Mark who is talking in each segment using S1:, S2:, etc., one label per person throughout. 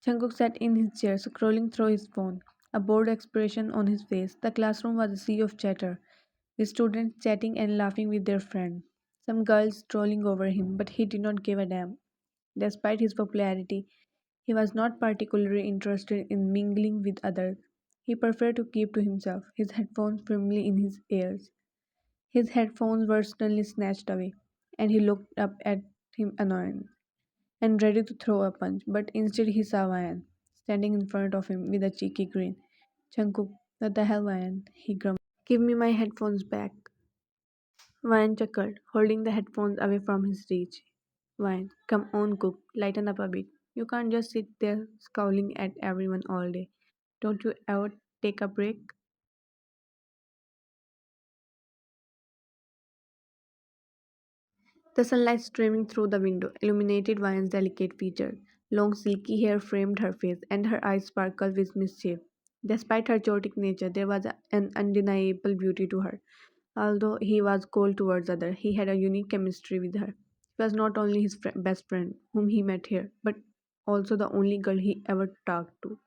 S1: Jungkook sat in his chair, scrolling through his phone, a bored expression on his face. The classroom was a sea of chatter, with students chatting and laughing with their friends. Some girls strolling over him, but he did not give a damn. Despite his popularity, he was not particularly interested in mingling with others. He preferred to keep to himself, his headphones firmly in his ears. His headphones were suddenly snatched away, and he looked up at him annoyed and ready to throw a punch, but instead he saw Ryan standing in front of him with a cheeky grin. Jungkook, what the hell, Ryan? He grumbled. Give me my headphones back. Ryan chuckled, holding the headphones away from his reach. Ryan, come on, Cook, lighten up a bit. You can't just sit there scowling at everyone all day. Don't you ever take a break? The sunlight streaming through the window illuminated Ryan's delicate features. Long silky hair framed her face, and her eyes sparkled with mischief. Despite her chaotic nature, there was an undeniable beauty to her. Although he was cold towards others, he had a unique chemistry with her. She was not only his best friend, whom he met here, but also the only girl he ever talked to.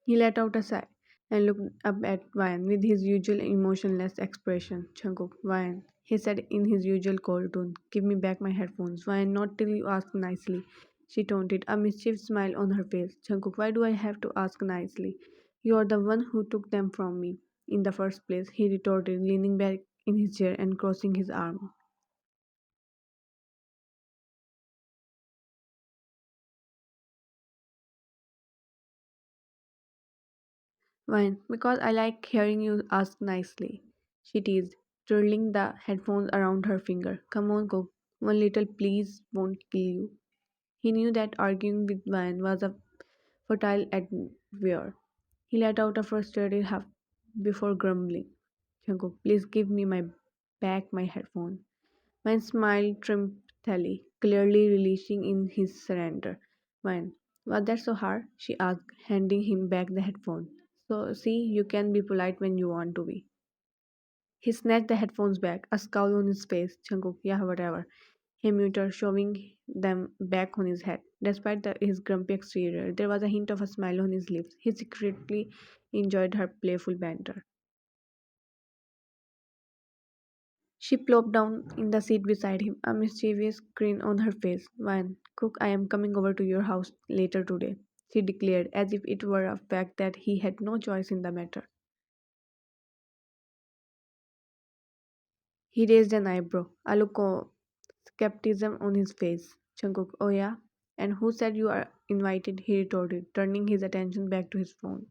S1: He let out a sigh and looked up at Ryan with his usual emotionless expression. Jungkook, Ryan, he said in his usual cold tone, give me back my headphones. Ryan, not till you ask nicely. She taunted, a mischievous smile on her face. Jungkook, why do I have to ask nicely? You are the one who took them from me in the first place, he retorted, leaning back in his chair and crossing his arms. Fine, because I like hearing you ask nicely. She teased, twirling the headphones around her finger. Come on, Cook. One little please won't kill you. He knew that arguing with Van was a futile endeavor. He let out a frustrated huff before grumbling. Jungkook, please give me my back my headphones. Van smiled triumphantly, clearly relishing in his surrender. Van, was that so hard? She asked, handing him back the headphone. So, see, you can be polite when you want to be. He snatched the headphones back, a scowl on his face. Jungkook, yeah, whatever. He muttered, shoving them back on his head. Despite his grumpy exterior, there was a hint of a smile on his lips. He secretly enjoyed her playful banter. She plopped down in the seat beside him, a mischievous grin on her face. Van, Cook, I am coming over to your house later today, she declared, as if it were a fact that he had no choice in the matter. He raised an eyebrow, a look of skepticism on his face. Jungkook, oh yeah? And who said you are invited? He retorted, turning his attention back to his phone.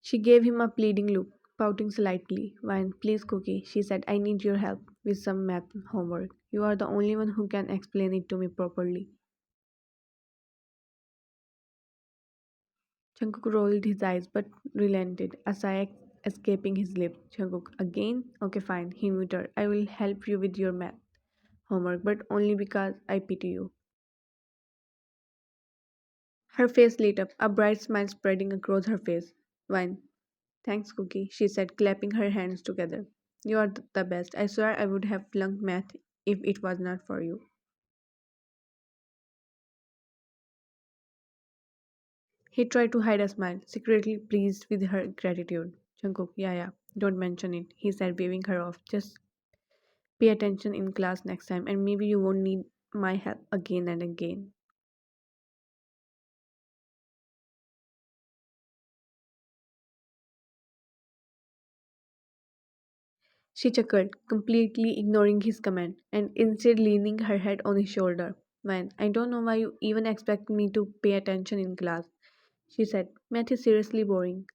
S1: She gave him a pleading look, pouting slightly. Wine, please, Cookie, she said, I need your help with some math homework. You are the only one who can explain it to me properly. Jungkook rolled his eyes but relented, a sigh escaping his lips. Jungkook, again? Okay, fine, he muttered. I will help you with your math homework, but only because I pity you. Her face lit up, a bright smile spreading across her face. Wine. Thanks, Cookie, she said, clapping her hands together. You are the best. I swear I would have flunked math if it was not for you. He tried to hide a smile, secretly pleased with her gratitude. Jungkook, yeah, yeah, don't mention it, he said, waving her off. Just pay attention in class next time, and maybe you won't need my help again and again. She chuckled, completely ignoring his comment, and instead leaning her head on his shoulder. Man, I don't know why you even expect me to pay attention in class, she said. Math is seriously boring.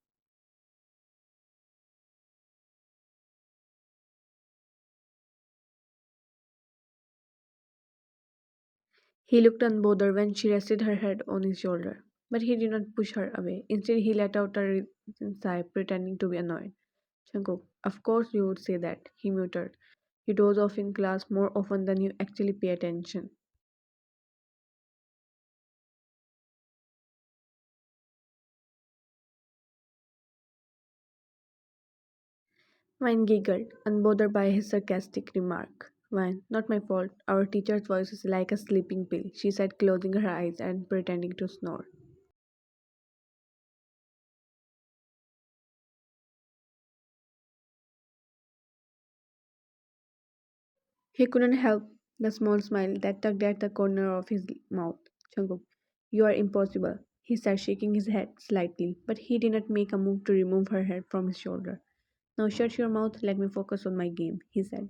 S1: He looked unbothered when she rested her head on his shoulder. But he did not push her away. Instead, he let out a sigh, pretending to be annoyed. Jungkook, of course you would say that, he muttered. You doze off in class more often than you actually pay attention. Vine giggled, unbothered by his sarcastic remark. Vine, not my fault. Our teacher's voice is like a sleeping pill, she said, closing her eyes and pretending to snore. He couldn't help the small smile that tugged at the corner of his mouth. Jungkook, you are impossible, he said, shaking his head slightly, but he did not make a move to remove her head from his shoulder. Now shut your mouth, let me focus on my game, he said.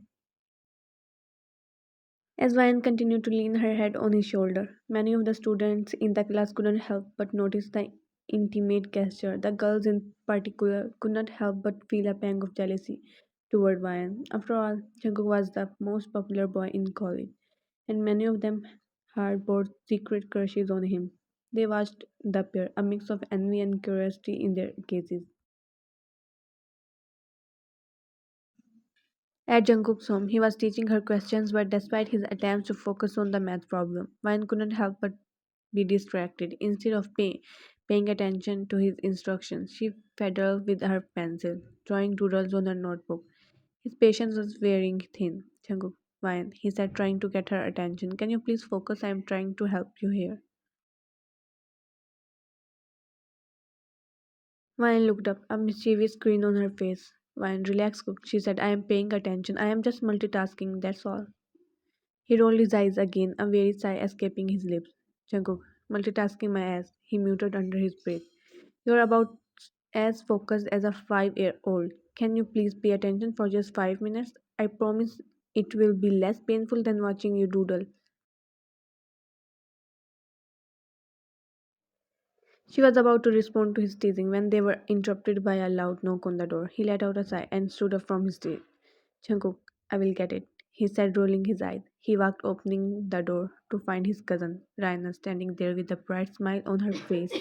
S1: As Ryan continued to lean her head on his shoulder, many of the students in the class couldn't help but notice the intimate gesture. The girls in particular could not help but feel a pang of jealousy toward Ryan. After all, Jungkook was the most popular boy in college, and many of them harbored secret crushes on him. They watched the pair, a mix of envy and curiosity in their gazes. At Jungkook's home, he was teaching her questions, but despite his attempts to focus on the math problem, Ryan couldn't help but be distracted. Instead of paying attention to his instructions, she fiddled with her pencil, drawing doodles on her notebook. His patience was wearing thin. Jungkook, Ryan, he said, trying to get her attention. Can you please focus? I am trying to help you here. Ryan looked up, a mischievous grin on her face. Ryan, relax, Cook, she said. I am paying attention. I am just multitasking, that's all. He rolled his eyes again, a weary sigh escaping his lips. Jungkook, multitasking my ass, he muttered under his breath. You're about as focused as a 5-year-old. Can you please pay attention for just 5 minutes? I promise it will be less painful than watching you doodle. She was about to respond to his teasing when they were interrupted by a loud knock on the door. He let out a sigh and stood up from his seat. Jungkook, I will get it, he said, rolling his eyes. He walked, opening the door to find his cousin, Raina, standing there with a bright smile on her face.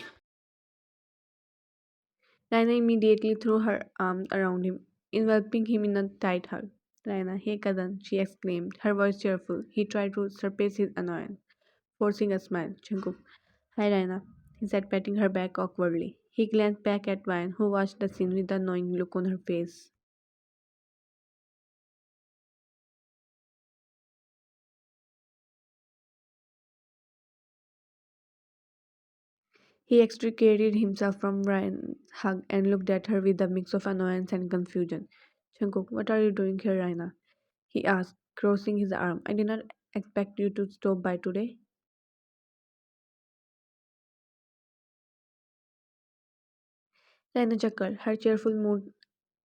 S1: Raina immediately threw her arms around him, enveloping him in a tight hug. Raina, hey cousin, she exclaimed, her voice cheerful. He tried to suppress his annoyance, forcing a smile. Jungkook, hi Raina, he said, patting her back awkwardly. He glanced back at Ryan, who watched the scene with a knowing look on her face. He extricated himself from Ryan's hug and looked at her with a mix of annoyance and confusion. Jungkook, what are you doing here, Raina? He asked, crossing his arm. I did not expect you to stop by today. Raina chuckled, her cheerful mood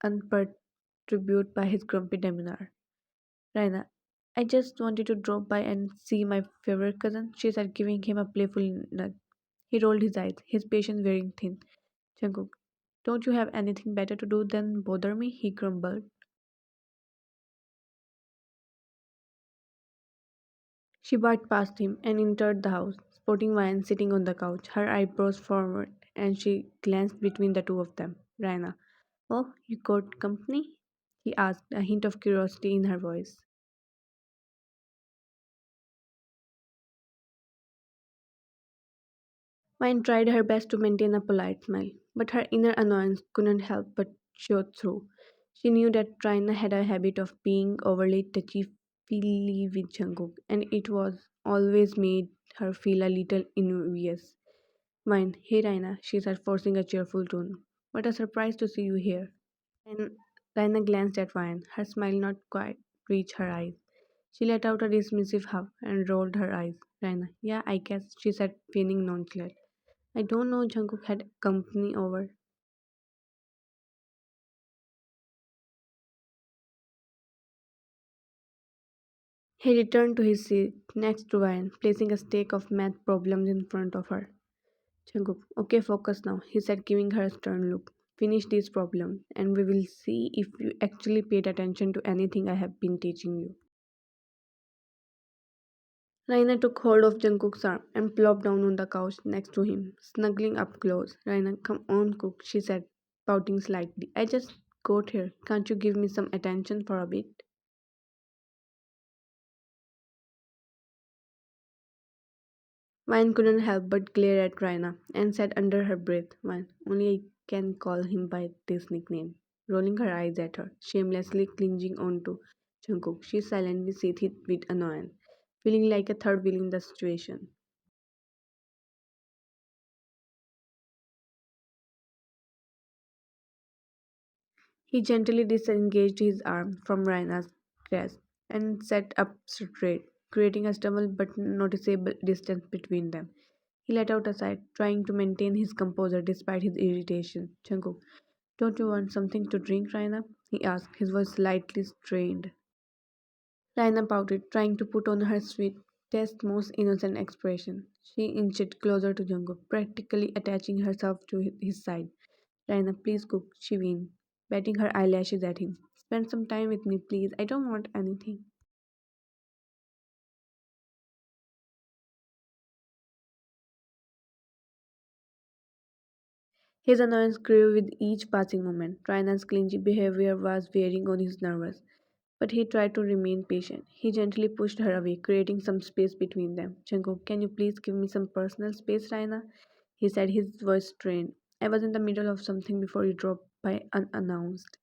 S1: unperturbed by his grumpy demeanor. Raina, I just wanted to drop by and see my favorite cousin, she said, giving him a playful nudge. He rolled his eyes, his patience wearing thin. Jungkook, don't you have anything better to do than bother me? He grumbled. She barked past him and entered the house, sporting Ryan sitting on the couch, her eyebrows forward, and she glanced between the two of them. Raina, oh, you got company? He asked, a hint of curiosity in her voice. Ryan tried her best to maintain a polite smile, but her inner annoyance couldn't help but show through. She knew that Raina had a habit of being overly touchy-feely with Jungkook, and it was always made her feel a little envious. Mine, hey Raina, she said, forcing a cheerful tone. What a surprise to see you here. And Raina glanced at Ryan, her smile not quite reached her eyes. She let out a dismissive huff and rolled her eyes. Raina, yeah, I guess, she said, feigning nonchalant. I don't know Jungkook had company over. He returned to his seat next to Ryan, placing a stack of math problems in front of her. Jungkook, okay, focus now, he said, giving her a stern look. Finish these problems, and we will see if you actually paid attention to anything I have been teaching you. Raina took hold of Jungkook's arm and plopped down on the couch next to him, snuggling up close. Raina, come on, Cook, she said, pouting slightly. I just got here. Can't you give me some attention for a bit? Vine couldn't help but glare at Raina and said under her breath, Vine, only I can call him by this nickname. rolling her eyes at her, shamelessly clinging onto Jungkook. She silently seethed with annoyance, feeling like a third wheel in the situation. He gently disengaged his arm from Raina's grasp and sat up straight, creating a stubble but noticeable distance between them. He let out a sigh, trying to maintain his composure despite his irritation. Jungkook, don't you want something to drink, Raina? He asked, his voice slightly strained. Raina pouted, trying to put on her sweetest, most innocent expression. She inched closer to Jungkook, practically attaching herself to his side. Raina, please cook, she whined, batting her eyelashes at him. Spend some time with me, please. I don't want anything. His annoyance grew with each passing moment. Raina's clingy behavior was wearing on his nerves, but he tried to remain patient. He gently pushed her away, creating some space between them. Jungkook, can you please give me some personal space, Raina? He said, his voice strained. I was in the middle of something before you dropped by unannounced.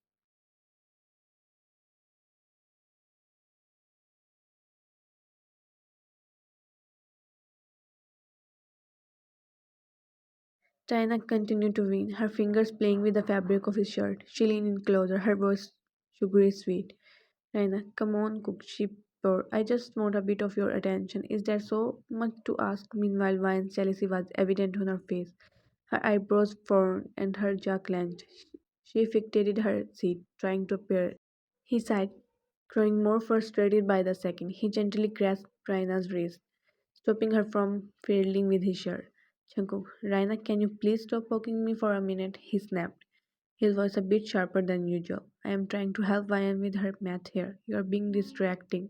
S1: Diana continued to whine, her fingers playing with the fabric of his shirt. She leaned in closer, her voice sugary sweet. Diana, come on, cook, she purred. I just want a bit of your attention. Is there so much to ask? Meanwhile, Vine's jealousy was evident on her face. Her eyebrows frowned and her jaw clenched. She fixated her seat, trying to appear. He sighed, growing more frustrated by the second. He gently grasped Raina's wrist, stopping her from fiddling with his shirt. Jungkook, Raina, can you please stop poking me for a minute? He snapped, his voice a bit sharper than usual. I am trying to help Vian with her math here. You are being distracting.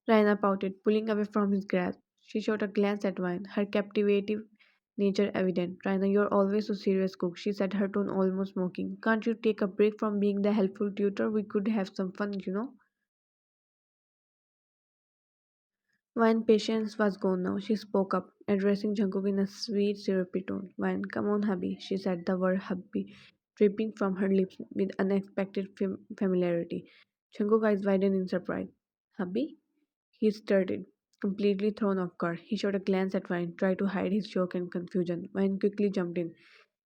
S1: Raina pouted, pulling away from his grasp. She shot a glance at Vian, her captivating nature evident. Raina, you're always so serious, Cook, she said, her tone almost mocking. Can't you take a break from being the helpful tutor? We could have some fun. When patience was gone now, she spoke up, addressing Jungkook in a sweet, syrupy tone. When, come on, hubby, she said the word hubby, dripping from her lips with unexpected familiarity. Jungkook's eyes widened in surprise. Hubby? He started, completely thrown off guard. He shot a glance at Vine, tried to hide his shock and confusion. Vine quickly jumped in,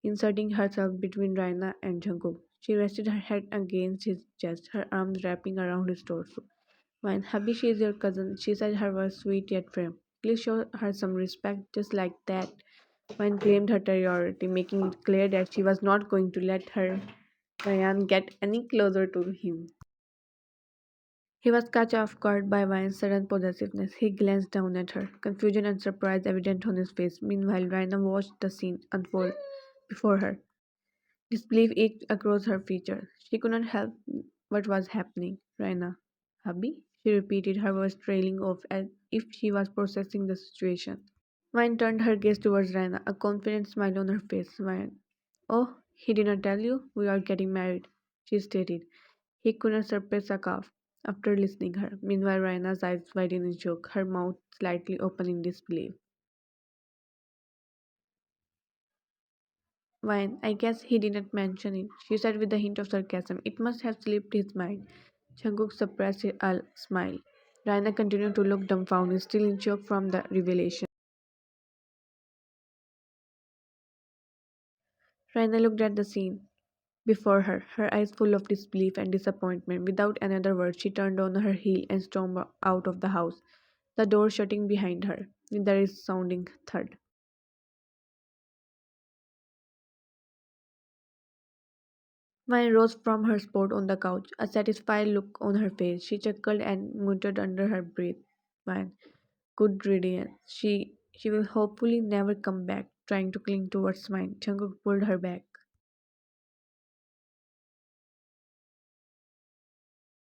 S1: inserting herself between Raina and Jungkook. She rested her head against his chest, her arms wrapping around his torso. Fine, hubby, she is your cousin. She said her voice sweet yet firm. Please show her some respect, just like that. Vine claimed her priority, making it clear that she was not going to let her Ryan get any closer to him. He was caught off guard by Vine's sudden possessiveness. He glanced down at her, confusion and surprise evident on his face. Meanwhile, Raina watched the scene unfold before her. Disbelief ached across her features. She could not help what was happening. Raina, hubby? She repeated, her voice trailing off as if she was processing the situation. Vine turned her gaze towards Raina, a confident smile on her face. Vine, oh, he did not tell you? We are getting married, she stated. He could not suppress a cough after listening her. Meanwhile, Raina's eyes widened in shock, her mouth slightly open in disbelief. Wine, I guess he didn't mention it, she said with a hint of sarcasm. It must have slipped his mind. Jungkook suppressed a smile. Raina continued to look dumbfounded, still in shock from the revelation. Raina looked at the scene before her, her eyes full of disbelief and disappointment. Without another word, she turned on her heel and stormed out of the house, the door shutting behind her, with a resounding thud. Vine rose from her spot on the couch, a satisfied look on her face. She chuckled and muttered under her breath. Vine, good riddance. She will hopefully never come back. Trying to cling towards mine, Jungkook pulled her back.